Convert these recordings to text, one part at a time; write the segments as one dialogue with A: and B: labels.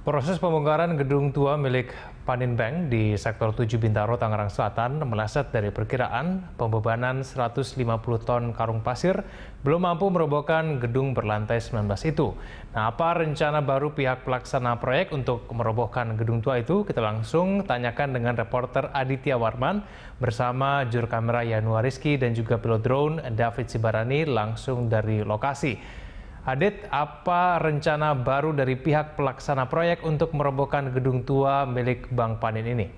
A: Proses pembongkaran gedung tua milik Paninbank di Sektor 7 Bintaro, Tangerang Selatan meleset dari perkiraan. Pembebanan 150 ton karung pasir belum mampu merobohkan gedung berlantai 19 itu. Nah, apa rencana baru pihak pelaksana proyek untuk merobohkan gedung tua itu? Kita langsung tanyakan dengan reporter Aditya Warman bersama juru kamera Yanua Rizky dan juga pilot drone David Sibarani langsung dari lokasi. Adit, apa rencana baru dari pihak pelaksana proyek untuk merobohkan gedung tua milik Bank Panin ini?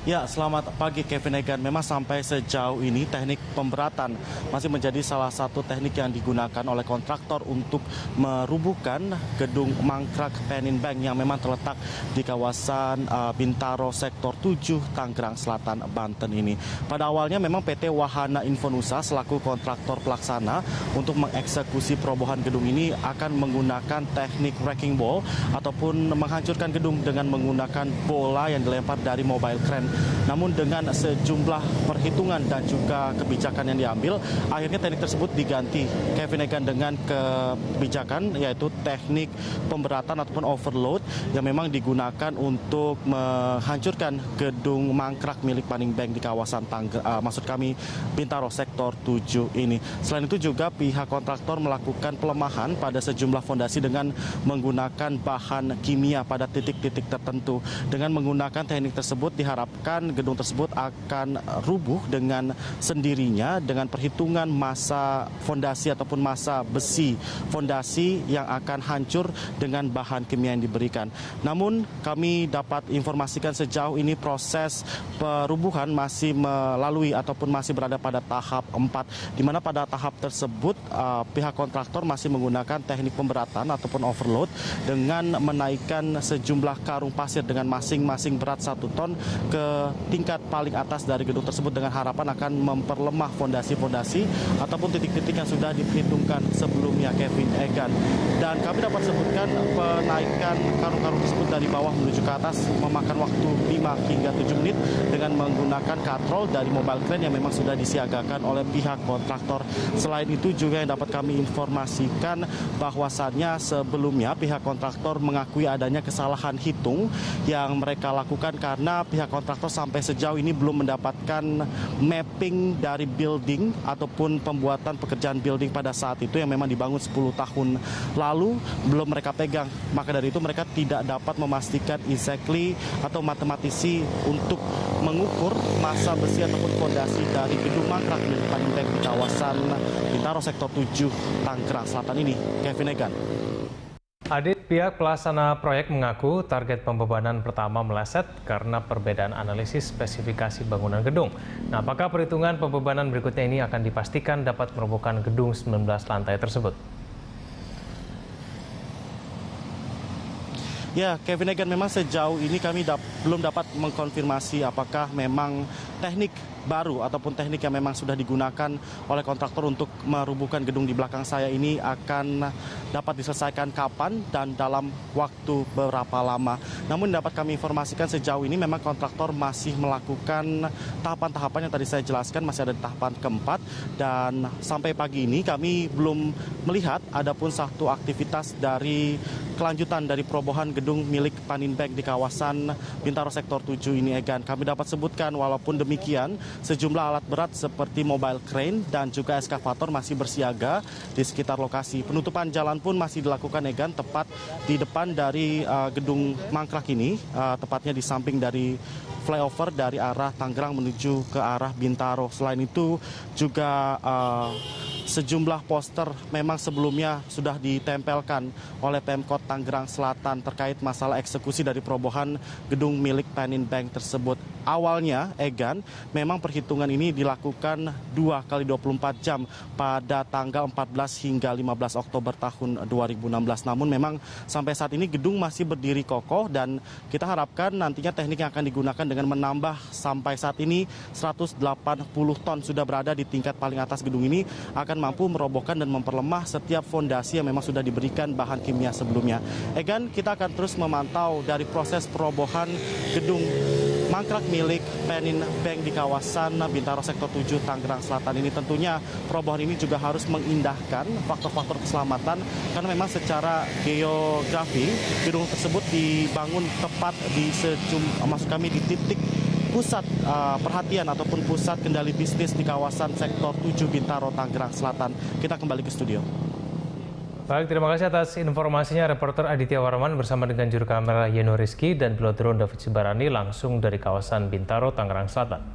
B: Ya, selamat pagi Kevin Egan. Memang sampai sejauh ini teknik pemberatan masih menjadi salah satu teknik yang digunakan oleh kontraktor untuk merubuhkan gedung mangkrak Paninbank yang memang terletak di kawasan Bintaro Sektor 7 Tangerang Selatan, Banten ini. Pada awalnya memang PT Wahana Infonusa selaku kontraktor pelaksana untuk mengeksekusi perobohan gedung ini akan menggunakan teknik wrecking ball ataupun menghancurkan gedung dengan menggunakan bola yang dilempar dari mobile crane. Namun dengan sejumlah perhitungan dan juga kebijakan yang diambil, akhirnya teknik tersebut diganti Kevin Egan dengan kebijakan yaitu teknik pemberatan ataupun overload yang memang digunakan untuk menghancurkan gedung mangkrak milik Paninbank di kawasan Bintaro Sektor 7 ini. Selain itu juga pihak kontraktor melakukan pelemahan pada sejumlah fondasi dengan menggunakan bahan kimia pada titik-titik tertentu. Dengan menggunakan teknik tersebut diharapkan gedung tersebut akan rubuh dengan sendirinya dengan perhitungan massa fondasi ataupun massa besi fondasi yang akan hancur dengan bahan kimia yang diberikan. Namun kami dapat informasikan sejauh ini proses perubuhan masih melalui ataupun masih berada pada tahap 4, di mana pada tahap tersebut pihak kontraktor masih menggunakan teknik pemberatan ataupun overload dengan menaikkan sejumlah karung pasir dengan masing-masing berat 1 ton ke tingkat paling atas dari gedung tersebut dengan harapan akan memperlemah fondasi-fondasi ataupun titik-titik yang sudah diperhitungkan sebelumnya Kevin Egan. Dan kami dapat sebutkan penaikan karung-karung tersebut dari bawah menuju ke atas memakan waktu 5 hingga 7 menit dengan menggunakan katrol dari mobile crane yang memang sudah disiagakan oleh pihak kontraktor. Selain itu juga yang dapat kami informasikan bahwasannya sebelumnya pihak kontraktor mengakui adanya kesalahan hitung yang mereka lakukan karena pihak kontraktor sampai sejauh ini belum mendapatkan mapping dari building ataupun pembuatan pekerjaan building pada saat itu yang memang dibangun 10 tahun lalu belum mereka pegang. Maka dari itu mereka tidak dapat memastikan exactly atau matematisi untuk mengukur massa besi ataupun fondasi dari gedung mangkrak milik Paninbank di kawasan Bintaro Sektor 7 Tangerang Selatan ini. Kevin Egan.
A: Adit, pihak pelaksana proyek mengaku target pembebanan pertama meleset karena perbedaan analisis spesifikasi bangunan gedung. Nah, apakah perhitungan pembebanan berikutnya ini akan dipastikan dapat merobohkan gedung 19 lantai tersebut?
B: Ya, Kevin Egan, memang sejauh ini kami belum dapat mengkonfirmasi apakah memang teknik baru ataupun teknik yang memang sudah digunakan oleh kontraktor untuk merubuhkan gedung di belakang saya ini akan dapat diselesaikan kapan dan dalam waktu berapa lama. Namun dapat kami informasikan sejauh ini memang kontraktor masih melakukan tahapan-tahapan yang tadi saya jelaskan, masih ada di tahapan keempat, dan sampai pagi ini kami belum melihat adapun satu aktivitas dari kelanjutan dari perobohan gedung milik Paninbank di kawasan Bintaro Sektor 7 ini, Egan. Kami dapat sebutkan walaupun demikian sejumlah alat berat seperti mobile crane dan juga eskavator masih bersiaga di sekitar lokasi. Penutupan jalan pun masih dilakukan, Egan, tepat di depan dari gedung mangkrak ini, tepatnya di samping dari flyover dari arah Tangerang menuju ke arah Bintaro. Selain itu juga sejumlah poster memang sebelumnya sudah ditempelkan oleh Pemkot Tangerang Selatan terkait masalah eksekusi dari perobohan gedung milik Paninbank tersebut. Awalnya, Egan, memang perhitungan ini dilakukan 2 kali 24 jam pada tanggal 14 hingga 15 Oktober tahun 2016. Namun memang sampai saat ini gedung masih berdiri kokoh dan kita harapkan nantinya teknik yang akan digunakan dengan menambah sampai saat ini 180 ton sudah berada di tingkat paling atas gedung ini akan mampu merobohkan dan memperlemah setiap fondasi yang memang sudah diberikan bahan kimia sebelumnya. Egan, kita akan terus memantau dari proses perobohan gedung mangkrak milik Panin Bank di kawasan Bintaro Sektor 7 Tangerang Selatan ini. Tentunya perobohan ini juga harus mengindahkan faktor-faktor keselamatan karena memang secara geografi gedung tersebut dibangun tepat di di titik pusat perhatian ataupun pusat kendali bisnis di kawasan Sektor 7 Bintaro Tangerang Selatan. Kita kembali ke studio.
A: Baik, terima kasih atas informasinya reporter Aditya Warman bersama dengan juru kamera Yeno Rizky dan pilot drone David Sibarani langsung dari kawasan Bintaro, Tangerang Selatan.